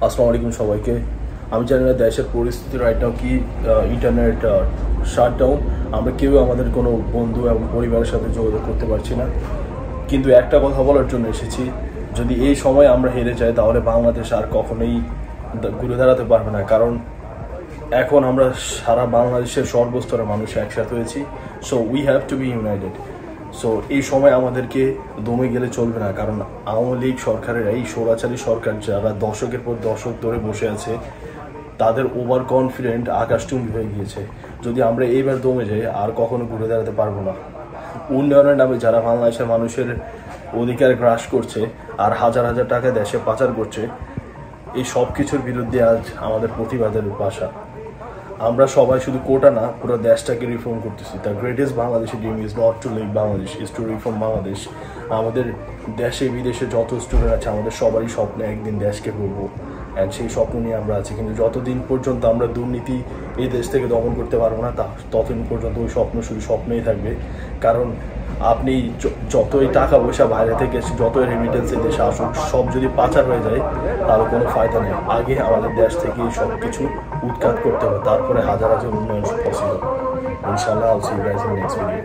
আসসালামু আলাইকুম সবাইকে। আমি জানি না দেশের পরিস্থিতি রাইট নাও কি, ইন্টারনেট শাটডাউন, আমরা কেউ আমাদের কোনো বন্ধু এবং পরিবারের সাথে যোগাযোগ করতে পারছি না। কিন্তু একটা কথা বলার জন্য এসেছি, যদি এই সময় আমরা হেরে যাই তাহলে বাংলাদেশ আর কখনোই ঘুরে দাঁড়াতে পারবে না। কারণ এখন আমরা সারা বাংলাদেশের সর্বস্তরের মানুষ একসাথে হয়েছি। So we have to B United. So এই সময় আমাদেরকে দমে গেলে চলবে না, কারণ আওয়ামী লীগ সরকারের এই স্বৈরাচারী সরকার যারা দশকের পর দশক ধরে বসে আছে, তাদের ওভার কনফিডেন্ট আকাশচুম্বী হয়ে গিয়েছে। যদি আমরা এইবার দমে যাই আর কখনো ঘুরে দাঁড়াতে পারবো না। উন্নয়নের নামে যারা বাংলাদেশের মানুষের অধিকার গ্রাস করছে আর হাজার হাজার টাকা দেশে পাচার করছে, এই সব কিছুর বিরুদ্ধে আজ আমাদের প্রতিবাদের ভাষা। আমরা সবাই শুধু কোটা না, পুরো দেশটাকে রিফর্ম করতেছি। The greatest Bangladeshi dream is not to live Bangladesh, is to reform Bangladesh. আমাদের দেশে বিদেশে যত স্টুডেন্ট আছে, আমাদের সবারই স্বপ্নে একদিন দেশকে গড়বো, অ্যান্ড সেই স্বপ্ন নিয়ে আমরা আছি। কিন্তু যতদিন পর্যন্ত আমরা দুর্নীতি এই দেশ থেকে দমন করতে পারবো না, ততদিন পর্যন্ত ওই স্বপ্ন শুধু স্বপ্নই থাকবে। কারণ আপনি যতই টাকা পয়সা বাইরে থেকে, যতই রেমিটেন্স এই দেশে আসুক, সব যদি পাচার হয়ে যায় তাহলে কোনো ফায়দা নেই। আগে আমাদের দেশ থেকে সব কিছু উৎখাত করতে হবে, তারপরে হাজার হাজার উন্নয়ন পসিবল। ইনশাআল্লাহ, I'll see you guys in the next video.